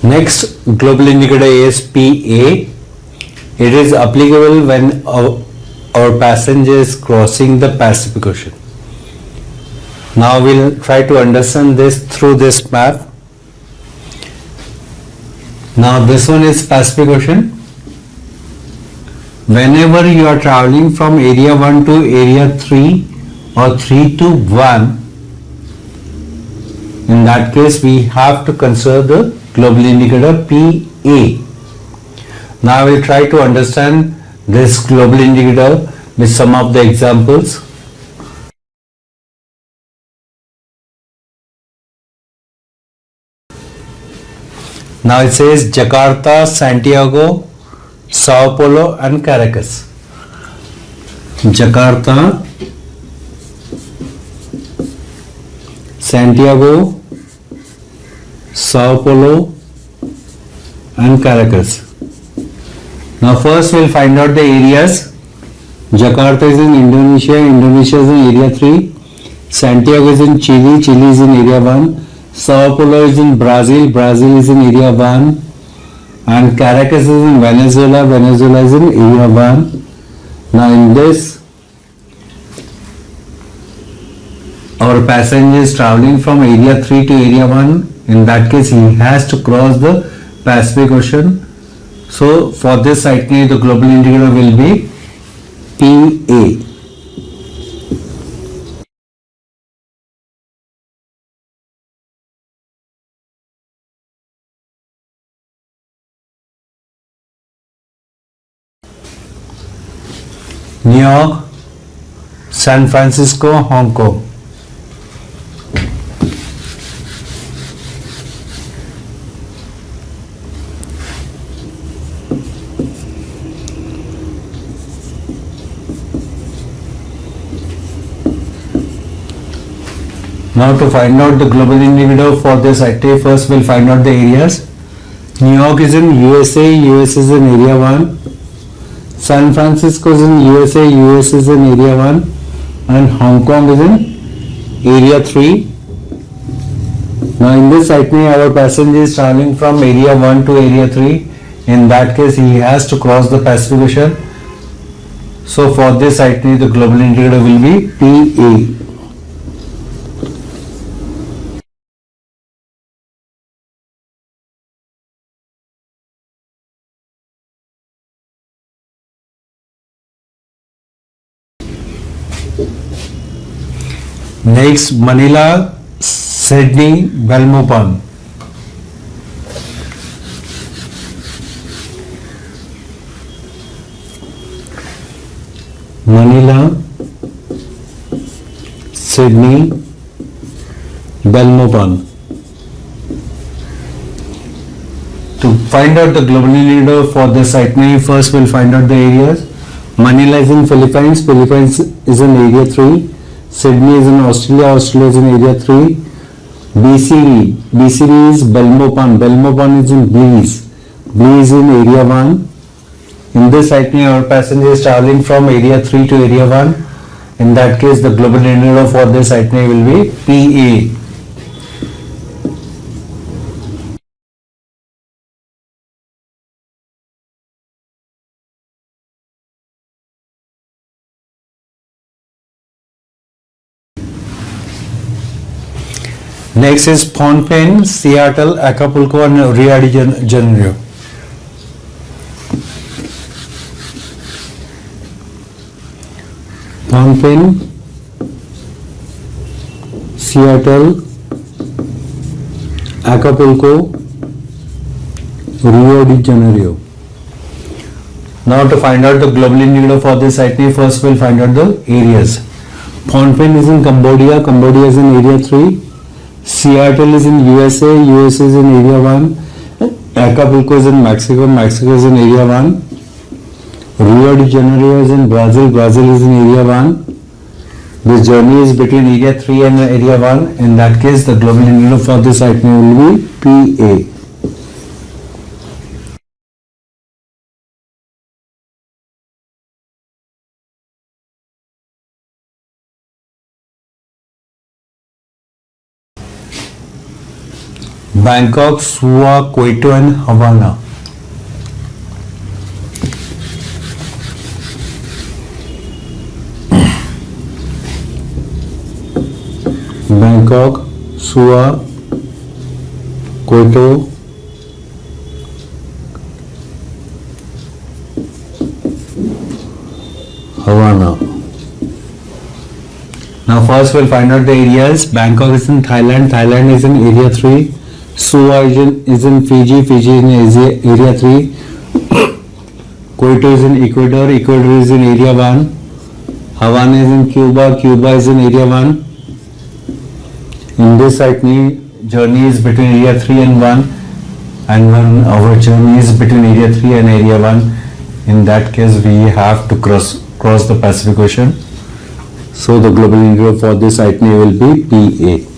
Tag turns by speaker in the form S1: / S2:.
S1: Next global indicator is PA. It is applicable when our passenger is crossing the Pacific Ocean. Now we'll try to understand this through this map. Now this one is Pacific Ocean. Whenever you are traveling from area 1 to area 3 or 3 to 1, in that case we have to consider the global indicator PA. Now I will try to understand this global indicator with some of the examples. Now it says Jakarta, Santiago, Sao Paulo and Caracas. Jakarta, Santiago, Sao Paulo and Caracas. Now first we'll find out the areas. Jakarta is in Indonesia, Indonesia is in area 3. Santiago is in Chile, Chile is in area 1. Sao Paulo is in Brazil, Brazil is in area 1. And Caracas is in Venezuela, Venezuela is in area 1. Now in this, our passenger is traveling from area 3 to area 1. In that case, he has to cross the Pacific Ocean. So for this itinerary, the global indicator will be PA. New York, San Francisco, Hong Kong. Now to find out the global indicator for this itinerary, first we'll find out the areas. New York is in USA, US is in area 1. San Francisco is in USA, US is in area 1. And Hong Kong is in area 3. Now in this itinerary, our passenger is traveling from area 1 to area 3. In that case, he has to cross the Pacific Ocean. So for this itinerary, the global indicator will be PA. Next, Manila, Sydney, Belmopan. Manila, Sydney, Belmopan. To find out the global indicator for this itinerary, first we'll find out the areas. Manila is in Philippines, Philippines is in area 3. Sydney is in Australia, Australia is in area 3. BCD is Belmopan, Belmopan is in Belize, Belize in area 1. In this itinerary, our passenger is traveling from area 3 to area 1. In that case, the global indicator for this itinerary will be PA. Next is Phnom Penh, Seattle, Acapulco and Rio de Janeiro. Phnom Penh, Seattle, Acapulco, Rio de Janeiro. Now to find out the global indicator for this itinerary, first we'll find out the areas. Phnom Penh is in Cambodia, Cambodia is in area 3. Seattle is in USA, USA is in area 1. Acapulco is in Mexico, Mexico is in area 1. Rio de Janeiro is in Brazil, Brazil is in area 1. This journey is between area 3 and area 1. In that case, the global indicator for this itinerary will be PA. Bangkok, Suva, Quito and Havana. Bangkok, Suva, Quito, Havana. Now first we'll find out the areas. Bangkok is in Thailand. Thailand is in area 3. Suva is in Fiji. Fiji is in area 3. Quito is in Ecuador. Ecuador is in area 1. Havana is in Cuba. Cuba is in area 1. In this journey is between area 3 and 1, and when our journey is between area 3 and area 1, in that case we have to cross the Pacific Ocean. So the global indicator for this itinerary will be PA.